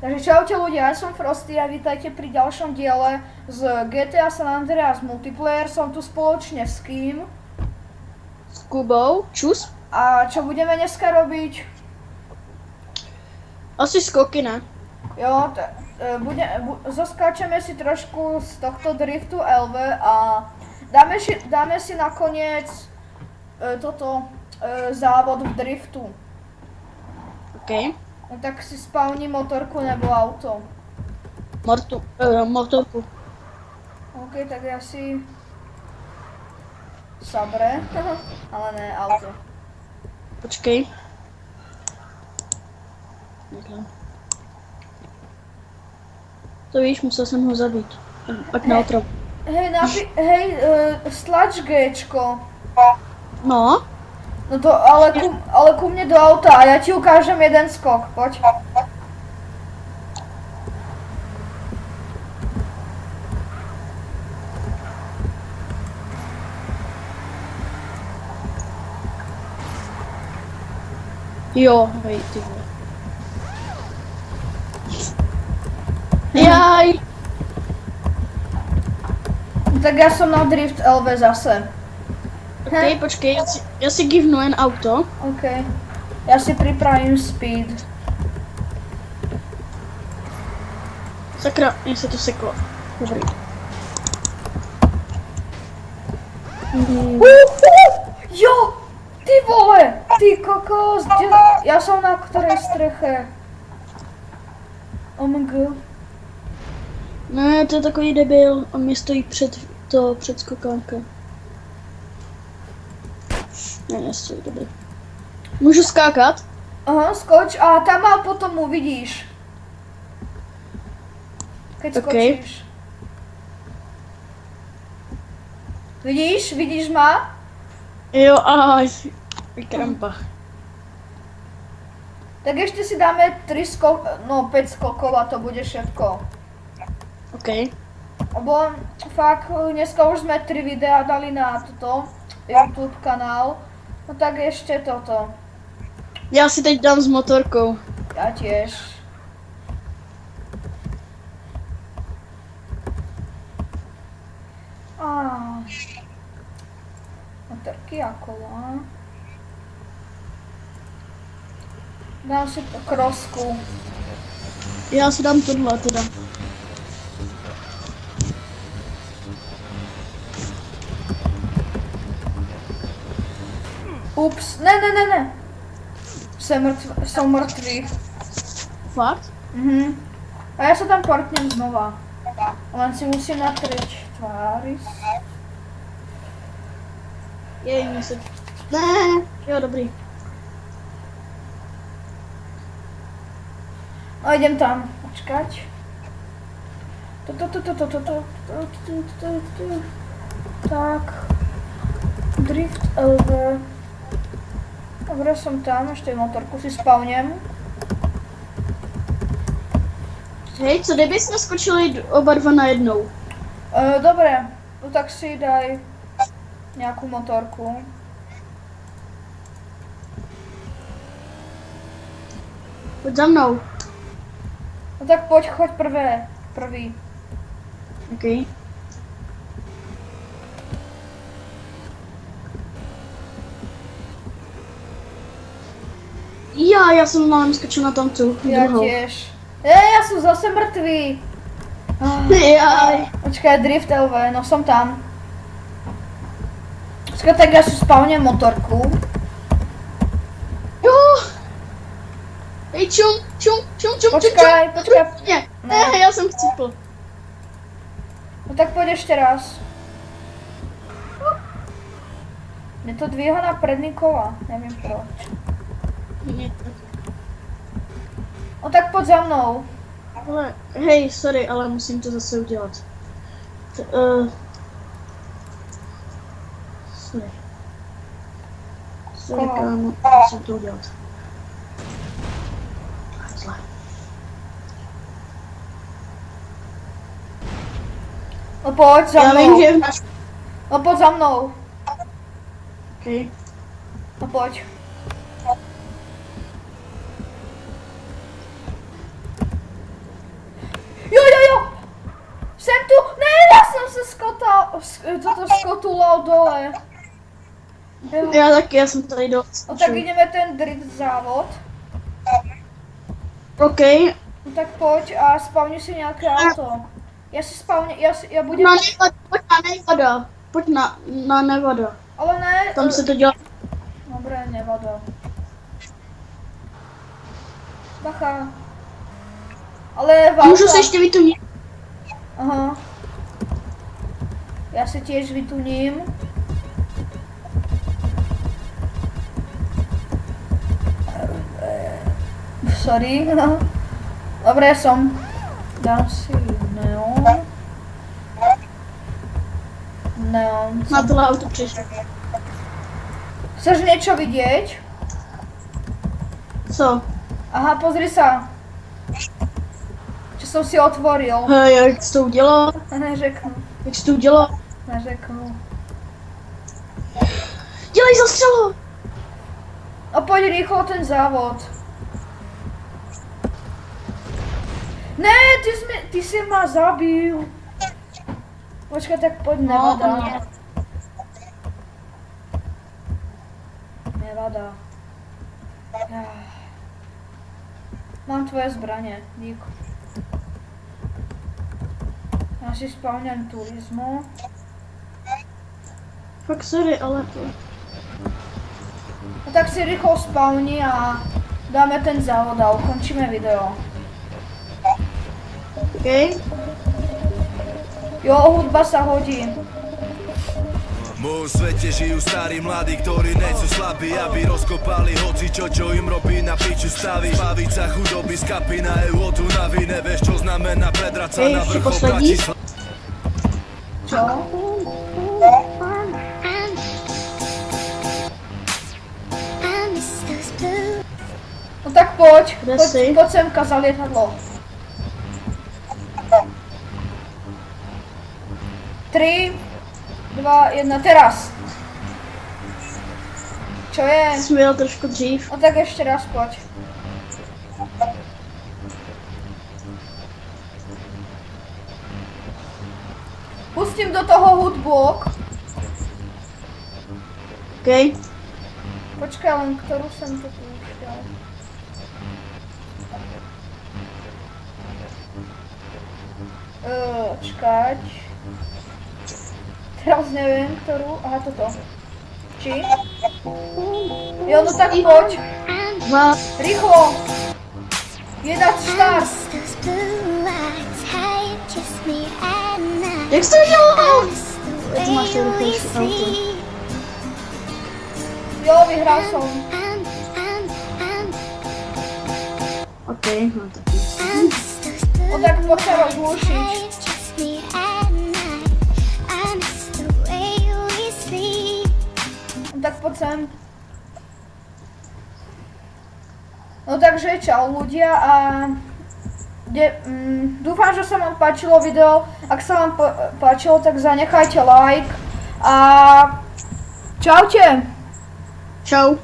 Takže čaute ľudia, ja som Frosty a vítajte pri ďalšom diele z GTA San Andreas Multiplayer. Som tu spoločne s kým? S Kubou, čus. A čo budeme dneska robiť? Asi skoky, ne? Jo, zaskáčeme si trošku z tohto driftu LV a dáme si nakoniec závod v driftu. OK. No tak si spavni motorku nebo auto. Motorku. OK, tak ja si... Sabre, ale ne, auto. Počkej. To víš, musel jsem ho zabít. Pak na otravu. Hej, stlač Gčko. No. No to, ale ku mne do auta a ja ti ukážem jeden skok, poď. Jo, hej, ty vole. Jaj. Tak ja som na Drift LV zase. OK, počkej, já si givnu jen auto. OK. Ja si pripravím speed. Sakra, mně se to seklo. Dobrý. Jo! Ty vole! Ty kokos! Ja som na ktorej streche? OMG. Ne, to je takový debil, on mě stojí před skokánkem. Ne, nestojí, dobrý. Můžu skákat? Aha, skoč a tam ma potom uvidíš. Keď skočíš. Vidíš ma? Jo, ahoj. Krampa. Tak ešte si dáme 5 skokov a to bude všetko. OK. Lebo fakt, dneska už sme 3 videá dali na toto YouTube kanál. No tak ešte toto. Já si teď dám s motorkou. Ja tiež. Motorky a kola. Dám si krosku. Já si dám tohle teda. Ups, ne. Som mŕtvý. Fakt? Mhm. A ja sa tam portnem znova. Len si musím natrieť tvári. Jej, mě se... Ne, jo, dobrý. No idem tam, počkať. Tak. Drift LV. Dobre, som tam, ešte motorku si spavnem. Hej, co kdyby jsme skočili oba dva najednou? Dobre, no tak si daj nejakú motorku. Pojď za mnou. No tak choď prvý. OK. Já jsem málem skočil na tamtu. Ja druhou. tiež. Ja som zase mŕtvý. Jaj. Počkaj, Drift LV, no som tam. Počkaj, tak ja si spavnem motorku. Jo. Hej, čum. Počkaj. Ne, já jsem chcípl. No tak poď ešte raz. Mne to dvíha na predný kola, neviem proč. No tak poď za mnou. Ale, hej, sorry, ale musím to zase udělat. Sorry. Sorry, kámo, musím to udělat. Zle. No poď za Já mnou. vím, že v naš... No poď za mnou. Okay. No poď. Sem tu, ne, ja som sa skotulal dole. Jo. Já taky, já jsem tady do... No tak ideme ten drift závod. OK, No tak poď a spavni si nejaké auto. Ja si spavni, ja budem... pojď na Nevada. Pojď na Nevada. Ale ne... Tam se to dělá. Dobre, nevada. Bacha. Ale válka. Můžu se ještě vytunit. Aha. Ja si tiež vytuním. Sorry. Dobre, som. Dám si neon. Neon. Na tohle auto přišel. Chceš niečo vidieť? Co? Aha, pozri sa. Čo som si otvoril. Hej, jak jsi to udělal? Neřeknu. Jak jsi to udělal? Neřeknu. Dělej zastřelu! A poď rýchlo ten závod. Ne, ty si ma zabil. Počkaj, tak poď Nevada. nie. Nevada. Ja. Mám tvoje zbranie, dík. Ja si spavňam turismo. Fakt sorry, ale to... No tak si rýchlo spavni a dáme ten závod a ukončíme video. OK. Jo, hudba sa hodí. V mojom svete žijú starí mladí, ktorí nejsú slabí, aby rozkopali hocičo, čo im robí na piču stavy. Baviť sa chudoby z kapy na EU od Unavy, nevieš čo znamená predrať sa na Ešte vrchol poslední. Bratislavy. Čo? No tak poď, Kde si? poď semka za lietadlo. 3, 2, 1, teraz. Čo je? Jsem jel trošku dřív. No tak ešte raz poď. Pustím do toho hudbu, ok? OK. Počkaj len, ktorú som to púšťal. Čakať. Teraz neviem, ktorú. Aha, toto. Či? Jo, no tak poď. Dva. Rýchlo. Jedať štart. Jak jsi to udělal? Jak to máš to rychlejší auto? Jo, vyhral som. OK, no tak nic. No tak poď sa rozlúšiť. No tak poď sem. No takže čau ľudia a dúfam, že sa vám páčilo video. Ak sa vám páčilo, tak zanechajte like a čaute. Čau.